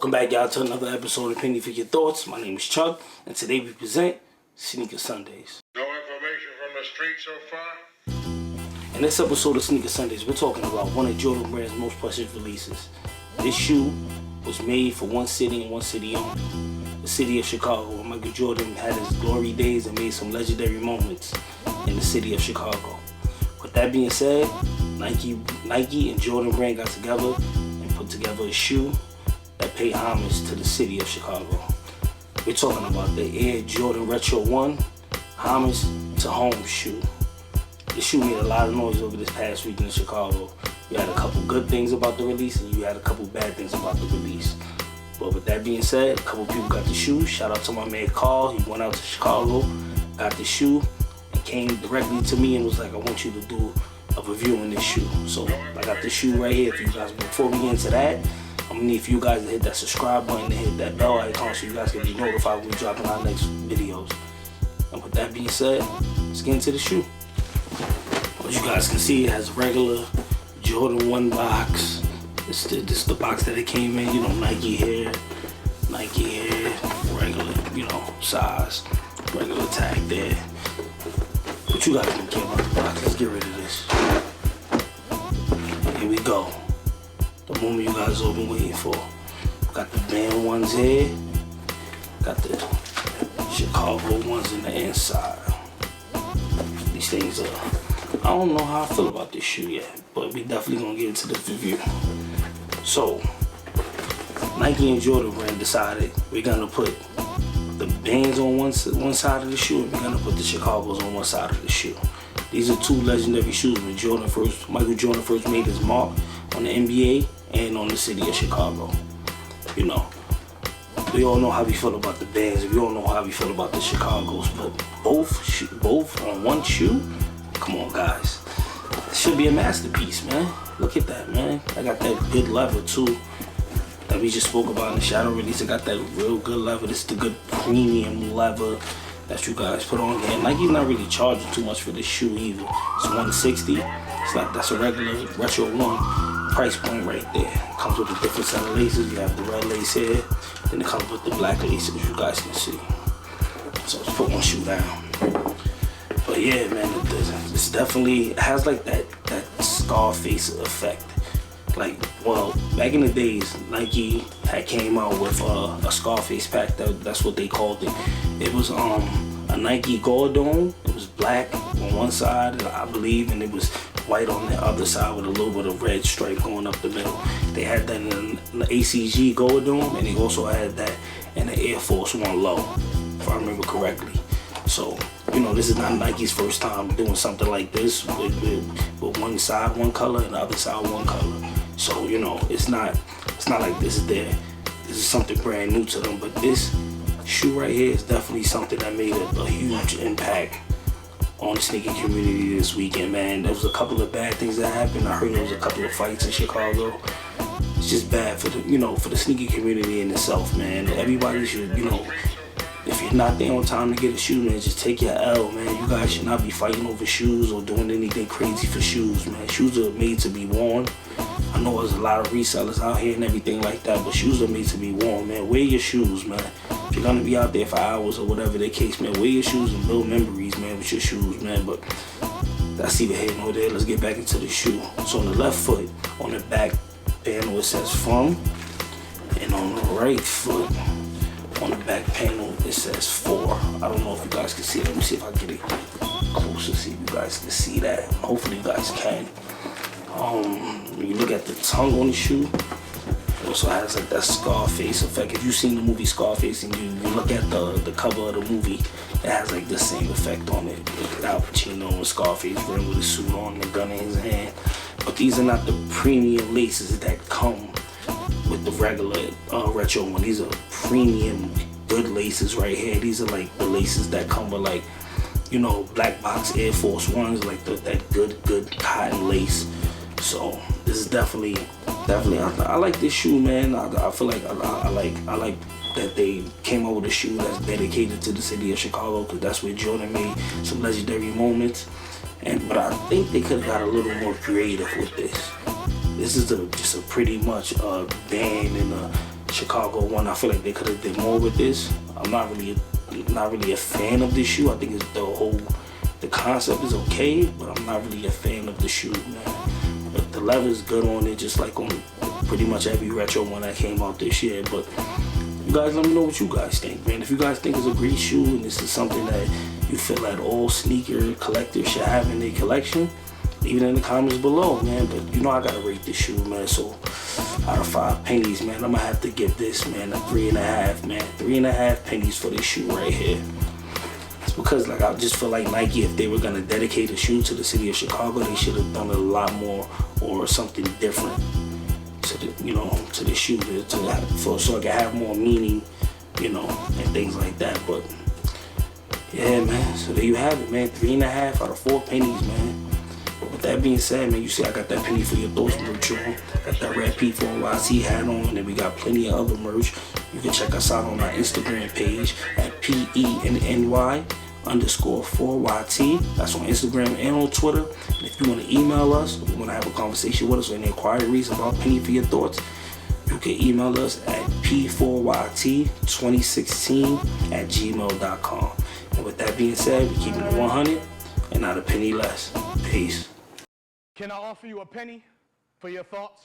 Welcome back, y'all, to another episode of Penny for Your Thoughts. My name is Chuck, and today we present Sneaker Sundays. No information from the street so far? In this episode of Sneaker Sundays, we're talking about one of Jordan Brand's most precious releases. This shoe was made for one city and one city only, the city of Chicago, where Michael Jordan had his glory days and made some legendary moments in the city of Chicago. With that being said, Nike and Jordan Brand got together and put together a shoe that paid homage to the city of Chicago. We're talking about the Air Jordan Retro 1 Homage to Home shoe. The shoe made a lot of noise over this past week in Chicago. You had a couple good things about the release and you had a couple bad things about the release. But with that being said, a couple people got the shoe. Shout out to my man Carl. He went out to Chicago, got the shoe, and came directly to me and was like, I want you to do a review on this shoe. So I got the shoe right here for you guys. Before we get into that, I'm gonna need for you guys to hit that subscribe button and hit that bell icon so you guys can be notified when we dropping our next videos. And with that being said, let's get into the shoe. As you guys can see, it has regular Jordan 1 box. This is the box that it came in, you know, Nike here, regular, you know, size, regular tag there. But you guys don't care about the box. Let's get rid of this. Here we go. The moment you guys have been waiting for. Got the band ones here. Got the Chicago ones in the inside. These things are, I don't know how I feel about this shoe yet, but we definitely gonna get into this review. So, Nike and Jordan Brand decided we're gonna put the bands on one side of the shoe and we're gonna put the Chicagos on one side of the shoe. These are two legendary shoes when Michael Jordan first made his mark on the NBA and on the city of Chicago. You know, we all know how we feel about the bands, we all know how we feel about the Chicagos, but both on one shoe? Come on, guys. It should be a masterpiece, man. Look at that, man. I got that good leather too that we just spoke about in the shadow release. I got that real good leather. This is the good premium leather that you guys put on here. Nike's not really charging too much for this shoe either. It's $160. That's a regular Retro 1 price point right there. It comes with a different set of laces. You have the red lace here, then it comes with the black laces, you guys can see. So let's put one shoe down. But yeah, man, it's definitely, it has like that Scarface effect. Like, well, back in the days, Nike had came out with a Scarface pack. That's what they called it. It was a Nike Gordon. It was black on one side, I believe, and it was white on the other side with a little bit of red stripe going up the middle. They had that in the ACG Gordon, and they also had that in the Air Force One Low, if I remember correctly. So, you know, this is not Nike's first time doing something like this with one side one color and the other side one color. So, you know, it's not like this is something brand new to them. But this shoe right here is definitely something that made a huge impact on the sneaker community this weekend, man. There was a couple of bad things that happened. I heard there was a couple of fights in Chicago. It's just bad for the sneaker community in itself, man. Everybody should, you know, if you're not there on time to get a shoe, man, just take your L, man. You guys should not be fighting over shoes or doing anything crazy for shoes, man. Shoes are made to be worn. I know there's a lot of resellers out here and everything like that, but shoes are made to be worn, man. Wear your shoes, man. If you're gonna be out there for hours or whatever the case, man, wear your shoes and build memories, man, with your shoes, man. But that's either here nor there. Let's get back into the shoe. So on the left foot, on the back panel, it says from, and on the right foot, on the back panel, it says for. I don't know if you guys can see it. Let me see if I get it closer, see if you guys can see that. Hopefully you guys can. When you look at the tongue on the shoe, it also has like that Scarface effect. If you've seen the movie Scarface and you look at the cover of the movie, it has like the same effect on it. Al Pacino and Scarface running with a suit on and a gun in his hand. But these are not the premium laces that come with the regular Retro one. These are premium good laces right here. These are like the laces that come with, like, you know, black box Air Force Ones, like that good cotton lace. So this is definitely I like this shoe, man. I feel like I like that they came up with a shoe that's dedicated to the city of Chicago, because that's where Jordan made some legendary moments. But I think they could have got a little more creative with this. This is just a pretty much band and a Chicago one. I feel like they could have did more with this. I'm not really a fan of this shoe. I think it's the concept is okay, but I'm not really a fan of the shoe, man. But the leather is good on it, just like on pretty much every retro one that came out this year. But you guys let me know what you guys think, man. If you guys think it's a great shoe and this is something that you feel that all sneaker collectors should have in their collection, leave it in the comments below, man. But you know I gotta rate this shoe, man. So out of 5 pennies, man, I'm gonna have to give this, man, a 3.5, man. 3.5 pennies for this shoe right here. It's because, like, I just feel like Nike, if they were gonna dedicate a shoe to the city of Chicago, they should have done a lot more or something different to the, to the shoe so it can have more meaning, and things like that. But yeah, man. So there you have it, man. 3.5 out of 4 pennies, man. With that being said, man, you see I got that penny for your thoughts merch on. Got that red P4YT hat on, and we got plenty of other merch. You can check us out on our Instagram page at PENNY_4YT. That's on Instagram and on Twitter. And if you want to email us, or you want to have a conversation with us or any inquiries about Penny for your thoughts, you can email us at P4YT2016@gmail.com. And with that being said, we're keeping it 100 and not a penny less. Peace. Can I offer you a penny for your thoughts?